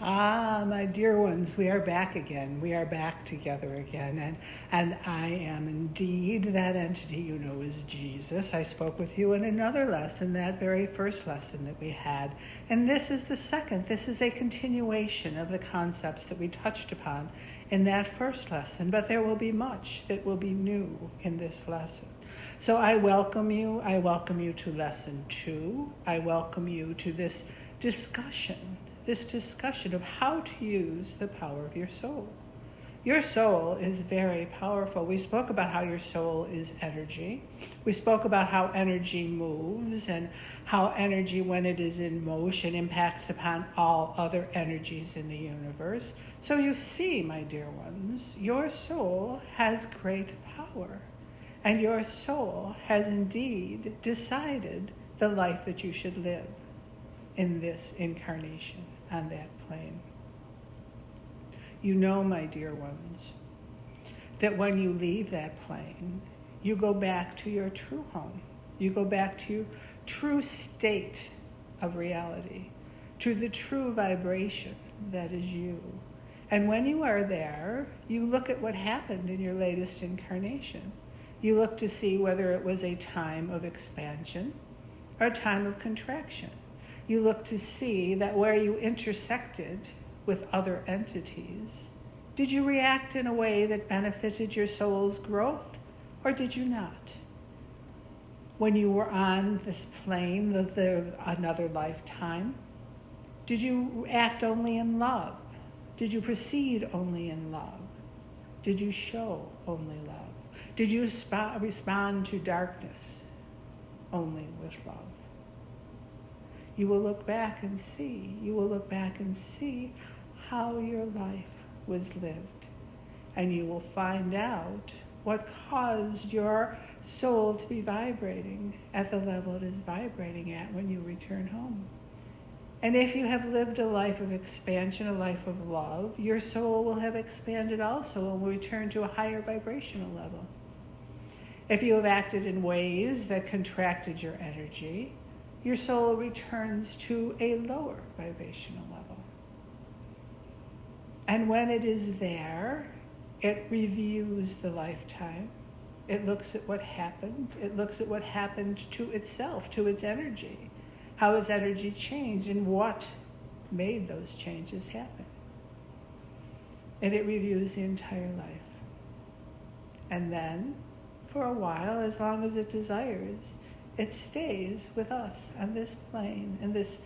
Ah, my dear ones, we are back again. We are back together again. And I am indeed that entity you know is Jesus. I spoke with you in another lesson, that very first lesson that we had. And this is the second. This is a continuation of the concepts that we touched upon in that first lesson. But there will be much that will be new in this lesson. So I welcome you. I welcome you to lesson 2. I welcome you to this discussion of how to use the power of your soul. Your soul is very powerful. We spoke about how your soul is energy. We spoke about how energy moves and how energy, when it is in motion, impacts upon all other energies in the universe. So you see, my dear ones, your soul has great power. And your soul has indeed decided the life that you should live in this incarnation on that plane. You know, my dear ones, that when you leave that plane, you go back to your true home. You go back to your true state of reality, to the true vibration that is you. And when you are there, you look at what happened in your latest incarnation. You look to see whether it was a time of expansion or a time of contraction. You look to see that where you intersected with other entities, did you react in a way that benefited your soul's growth, or did you not? When you were on this plane, another lifetime, did you act only in love? Did you proceed only in love? Did you show only love? Did you respond to darkness only with love? You will look back and see. You will look back and see how your life was lived. And you will find out what caused your soul to be vibrating at the level it is vibrating at when you return home. And if you have lived a life of expansion, a life of love, your soul will have expanded also and will return to a higher vibrational level. If you have acted in ways that contracted your energy, your soul returns to a lower vibrational level. And when it is there, it reviews the lifetime. It looks at what happened. It looks at what happened to itself, to its energy, how its energy changed, and what made those changes happen. And it reviews the entire life. And then, for a while, as long as it desires, it stays with us on this plane, in this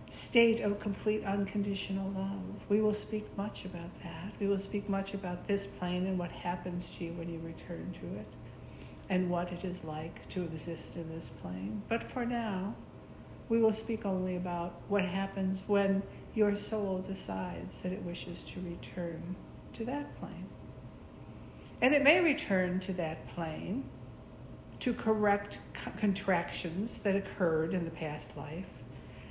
state of complete unconditional love. We will speak much about that. We will speak much about this plane and what happens to you when you return to it, and what it is like to exist in this plane. But for now, we will speak only about what happens when your soul decides that it wishes to return to that plane. And it may return to that plane to correct contractions that occurred in the past life.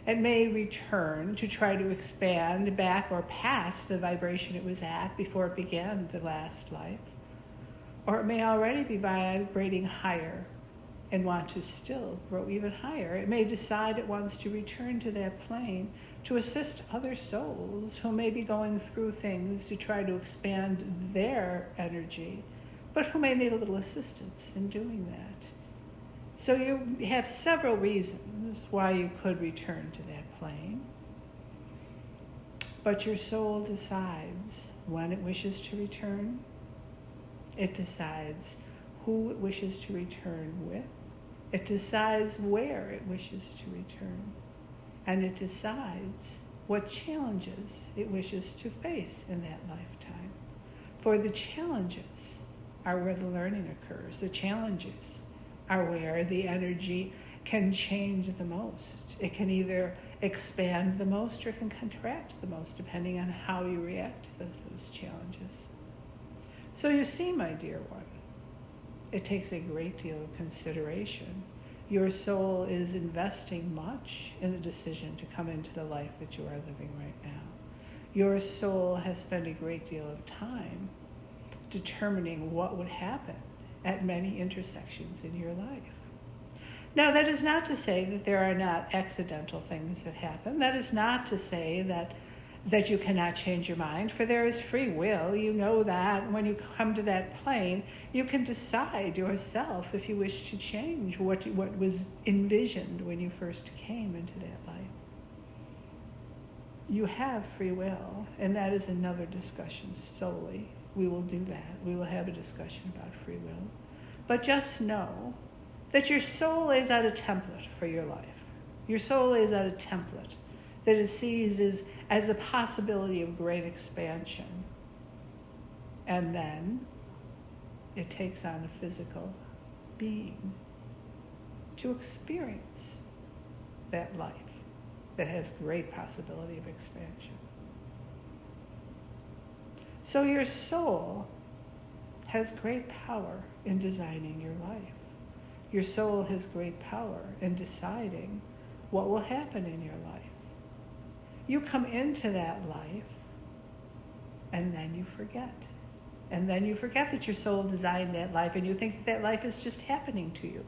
It may return to try to expand back or past the vibration it was at before it began the last life. Or it may already be vibrating higher and want to still grow even higher. It may decide it wants to return to that plane to assist other souls who may be going through things to try to expand their energy, but who may need a little assistance in doing that. So you have several reasons why you could return to that plane. But your soul decides when it wishes to return. It decides who it wishes to return with. It decides where it wishes to return. And it decides what challenges it wishes to face in that lifetime. For the challenges are where the learning occurs. The challenges are where the energy can change the most. It can either expand the most or it can contract the most, depending on how you react to those challenges. So you see, my dear one, it takes a great deal of consideration. Your soul is investing much in the decision to come into the life that you are living right now. Your soul has spent a great deal of time determining what would happen at many intersections in your life. Now, that is not to say that there are not accidental things that happen. That is not to say that that you cannot change your mind, for there is free will. You know that when you come to that plane, you can decide yourself if you wish to change what was envisioned when you first came into that life. You have free will, and that is another discussion solely. We will do that. We will have a discussion about free will. But just know that your soul lays out a template for your life. Your soul lays out a template that it sees as the possibility of great expansion. And then it takes on a physical being to experience that life that has great possibility of expansion. So your soul has great power in designing your life. Your soul has great power in deciding what will happen in your life. You come into that life, and then you forget. And then you forget that your soul designed that life, and you think that life is just happening to you,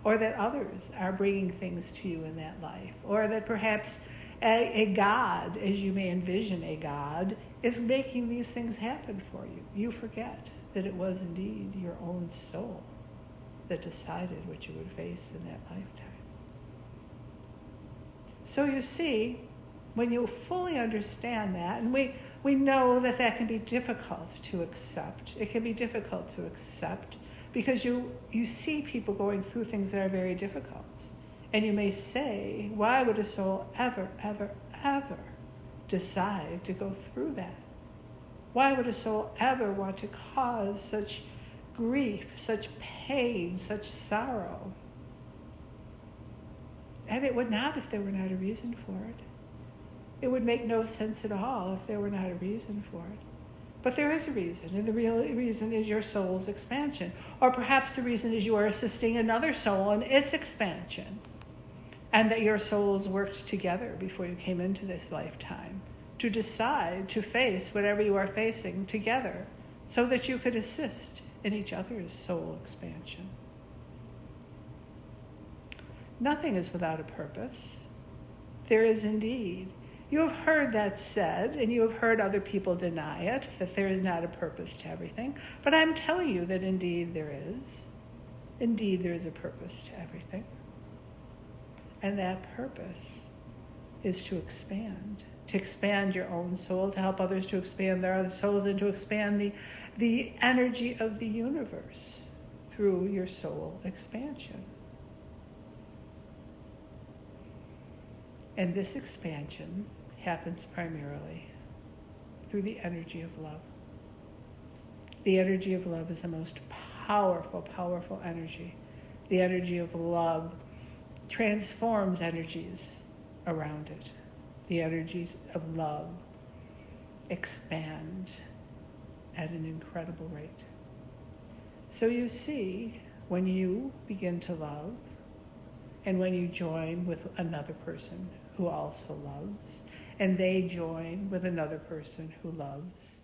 or that others are bringing things to you in that life, or that perhaps a God, as you may envision a God, is making these things happen for you. You forget that it was indeed your own soul that decided what you would face in that lifetime. So you see, when you fully understand that, and we know that that can be difficult to accept. It can be difficult to accept because you see people going through things that are very difficult. And you may say, why would a soul ever, ever, ever decide to go through that? Why would a soul ever want to cause such grief, such pain, such sorrow? And it would not if there were not a reason for it. It would make no sense at all if there were not a reason for it. But there is a reason, and the real reason is your soul's expansion. Or perhaps the reason is you are assisting another soul in its expansion, and that your souls worked together before you came into this lifetime to decide to face whatever you are facing together so that you could assist in each other's soul expansion. Nothing is without a purpose. There is indeed. You have heard that said, and you have heard other people deny it, that there is not a purpose to everything. But I'm telling you that indeed there is. Indeed there is a purpose to everything. And that purpose is to expand your own soul, to help others to expand their other souls, and to expand the energy of the universe through your soul expansion. And this expansion happens primarily through the energy of love. The energy of love is the most powerful, powerful energy. The energy of love transforms energies around it. The energies of love expand at an incredible rate. So you see, when you begin to love, and when you join with another person who also loves, and they join with another person who loves,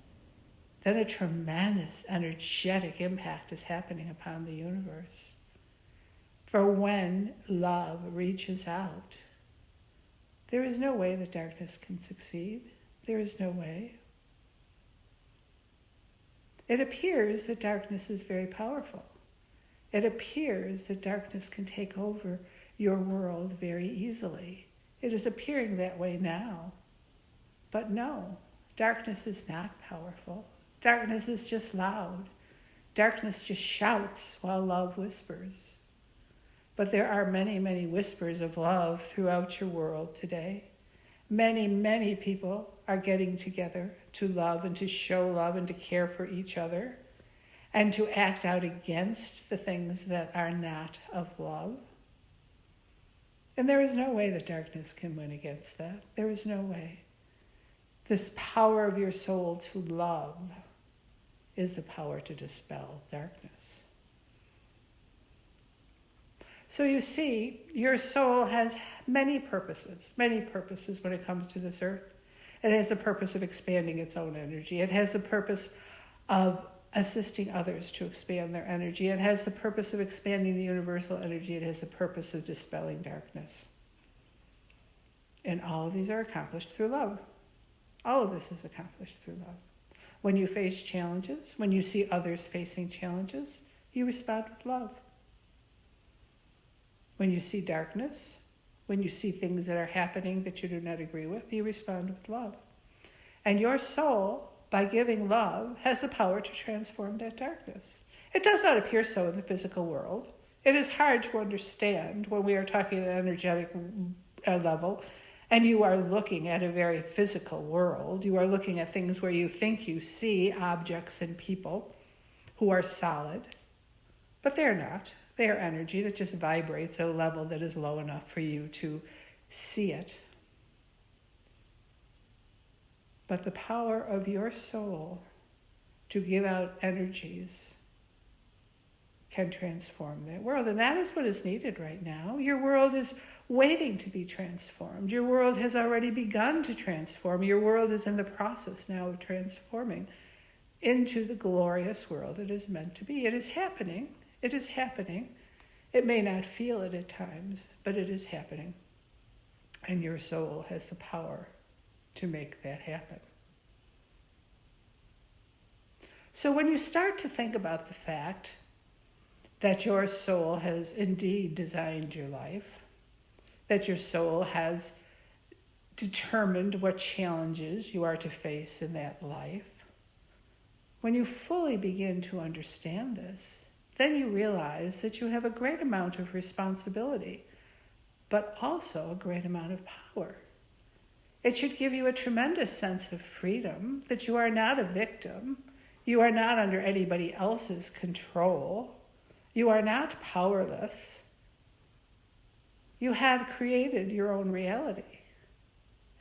then a tremendous energetic impact is happening upon the universe. For when love reaches out, there is no way that darkness can succeed. There is no way. It appears that darkness is very powerful. It appears that darkness can take over your world very easily. It is appearing that way now. But no, darkness is not powerful. Darkness is just loud. Darkness just shouts while love whispers. But there are many, many whispers of love throughout your world today. Many, many people are getting together to love and to show love and to care for each other and to act out against the things that are not of love. And there is no way that darkness can win against that. There is no way. This power of your soul to love is the power to dispel darkness. So you see, your soul has many purposes when it comes to this earth. It has the purpose of expanding its own energy. It has the purpose of assisting others to expand their energy. It has the purpose of expanding the universal energy. It has the purpose of dispelling darkness. And all of these are accomplished through love. All of this is accomplished through love. When you face challenges, when you see others facing challenges, you respond with love. When you see darkness, when you see things that are happening that you do not agree with, you respond with love. And your soul, by giving love, has the power to transform that darkness. It does not appear so in the physical world. It is hard to understand when we are talking at an energetic level and you are looking at a very physical world. You are looking at things where you think you see objects and people who are solid, but they're not. They are energy that just vibrates at a level that is low enough for you to see it. But the power of your soul to give out energies can transform that world. And that is what is needed right now. Your world is waiting to be transformed. Your world has already begun to transform. Your world is in the process now of transforming into the glorious world it is meant to be. It is happening. It is happening. It may not feel it at times, but it is happening. And your soul has the power to make that happen. So when you start to think about the fact that your soul has indeed designed your life, that your soul has determined what challenges you are to face in that life, when you fully begin to understand this, then you realize that you have a great amount of responsibility, but also a great amount of power. It should give you a tremendous sense of freedom, that you are not a victim, you are not under anybody else's control, you are not powerless. You have created your own reality,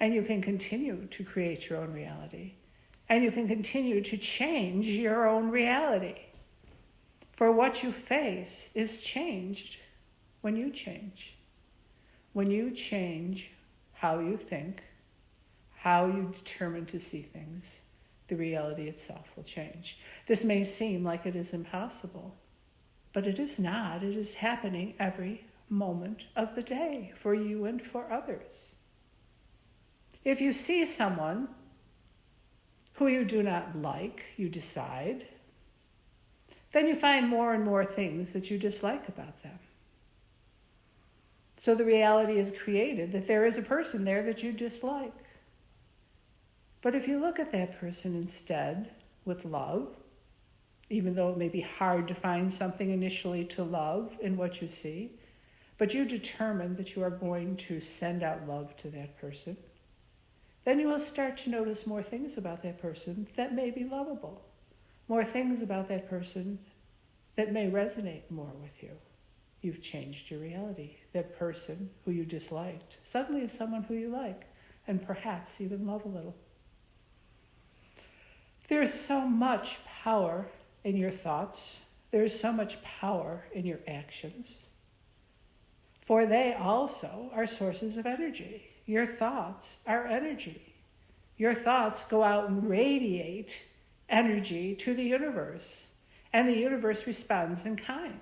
and you can continue to create your own reality, and you can continue to change your own reality. For what you face is changed when you change. When you change how you think, how you determine to see things, the reality itself will change. This may seem like it is impossible, but it is not. It is happening every moment of the day for you and for others. If you see someone who you do not like, you decide, then you find more and more things that you dislike about them. So the reality is created that there is a person there that you dislike. But if you look at that person instead with love, even though it may be hard to find something initially to love in what you see, but you determine that you are going to send out love to that person, then you will start to notice more things about that person that may be lovable, more things about that person that may resonate more with you. You've changed your reality. That person who you disliked suddenly is someone who you like, and perhaps even love a little. There's so much power in your thoughts. There's so much power in your actions. For they also are sources of energy. Your thoughts are energy. Your thoughts go out and radiate energy to the universe, and the universe responds in kind.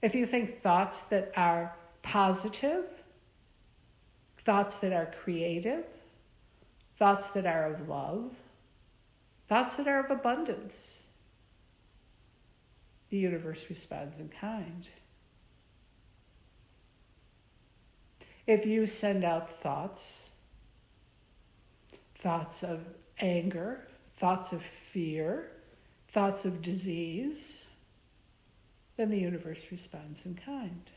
If you think thoughts that are positive, thoughts that are creative, thoughts that are of love, thoughts that are of abundance, the universe responds in kind. If you send out thoughts of anger, thoughts of fear, thoughts of disease, then the universe responds in kind.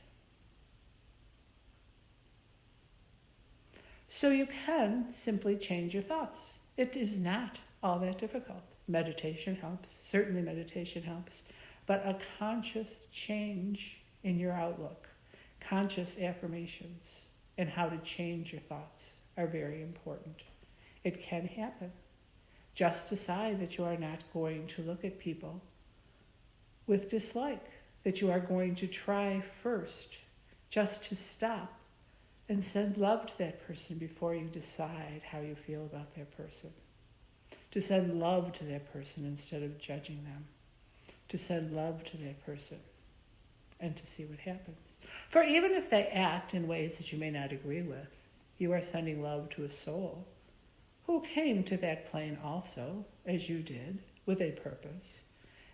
So you can simply change your thoughts. It is not all that difficult. Meditation helps, certainly meditation helps, but a conscious change in your outlook, conscious affirmations, and how to change your thoughts are very important. It can happen. Just decide that you are not going to look at people with dislike, that you are going to try first just to stop and send love to that person before you decide how you feel about that person. To send love to that person instead of judging them. To send love to that person and to see what happens. For even if they act in ways that you may not agree with, you are sending love to a soul who came to that plane also, as you did, with a purpose,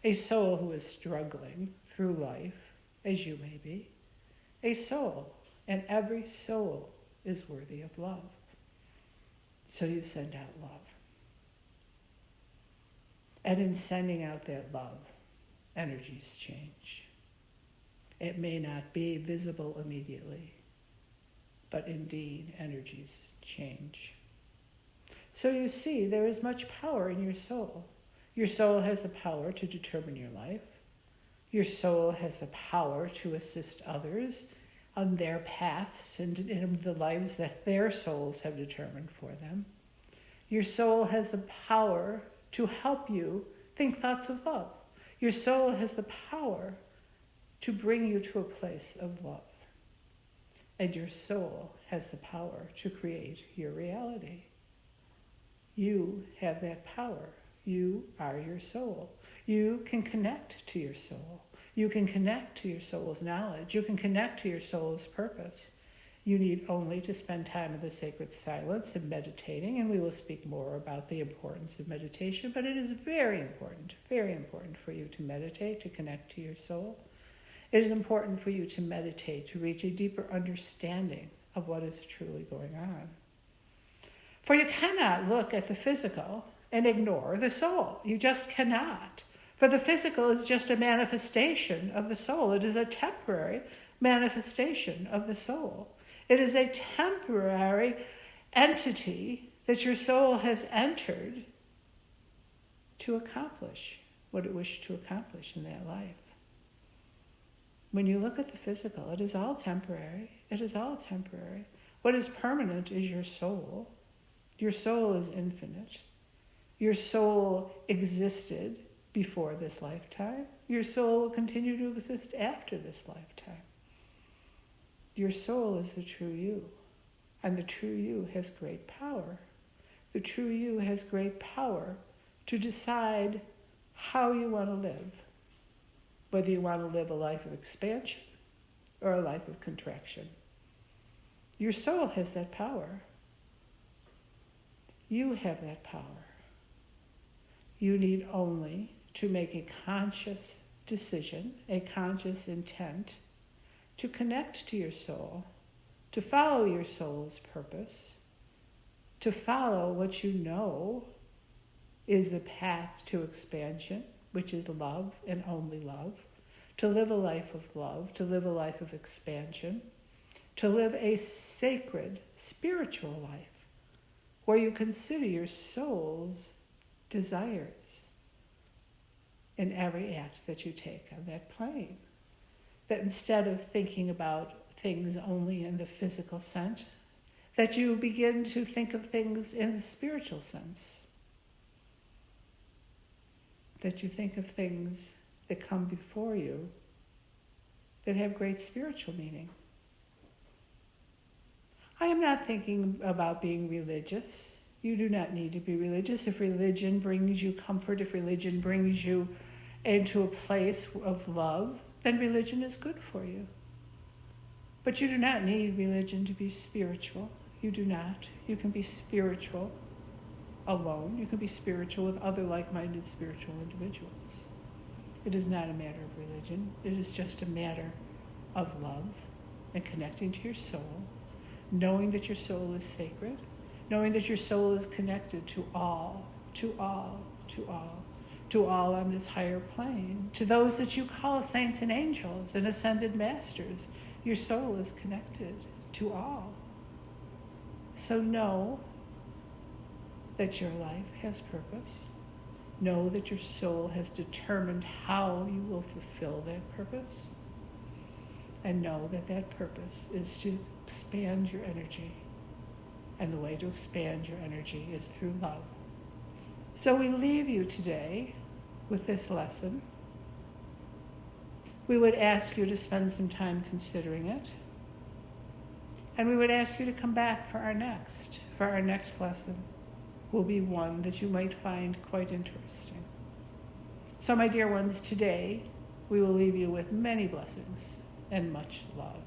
a soul who is struggling through life, as you may be, a soul, and every soul is worthy of love. So you send out love. And in sending out that love, energies change. It may not be visible immediately, but indeed energies change. So you see, there is much power in your soul. Your soul has the power to determine your life. Your soul has the power to assist others on their paths and in the lives that their souls have determined for them. Your soul has the power to help you think thoughts of love. Your soul has the power to bring you to a place of love. And your soul has the power to create your reality. You have that power. You are your soul. You can connect to your soul. You can connect to your soul's knowledge. You can connect to your soul's purpose. You need only to spend time in the sacred silence and meditating, and we will speak more about the importance of meditation, but it is very important for you to meditate, to connect to your soul. It is important for you to meditate, to reach a deeper understanding of what is truly going on. For you cannot look at the physical and ignore the soul. You just cannot. For the physical is just a manifestation of the soul. It is a temporary manifestation of the soul. It is a temporary entity that your soul has entered to accomplish what it wished to accomplish in that life. When you look at the physical, it is all temporary. It is all temporary. What is permanent is your soul. Your soul is infinite. Your soul existed before this lifetime. Your soul will continue to exist after this lifetime. Your soul is the true you, and the true you has great power. The true you has great power to decide how you want to live, whether you want to live a life of expansion or a life of contraction. Your soul has that power. You have that power. You need only to make a conscious decision, a conscious intent, to connect to your soul, to follow your soul's purpose, to follow what you know is the path to expansion, which is love and only love, to live a life of love, to live a life of expansion, to live a sacred spiritual life where you consider your soul's desires in every act that you take on that plane. That instead of thinking about things only in the physical sense, that you begin to think of things in the spiritual sense. That you think of things that come before you that have great spiritual meaning. I am not thinking about being religious. You do not need to be religious. If religion brings you comfort, if religion brings you into a place of love, then religion is good for you. But you do not need religion to be spiritual. You do not. You can be spiritual alone. You can be spiritual with other like-minded spiritual individuals. It is not a matter of religion. It is just a matter of love and connecting to your soul, knowing that your soul is sacred, knowing that your soul is connected to all on this higher plane, to those that you call saints and angels and ascended masters. Your soul is connected to all. So know that your life has purpose. Know that your soul has determined how you will fulfill that purpose. And know that that purpose is to expand your energy. And the way to expand your energy is through love. So we leave you today with this lesson. We would ask you to spend some time considering it. And we would ask you to come back for our next. For our next lesson will be one that you might find quite interesting. So my dear ones, today we will leave you with many blessings and much love.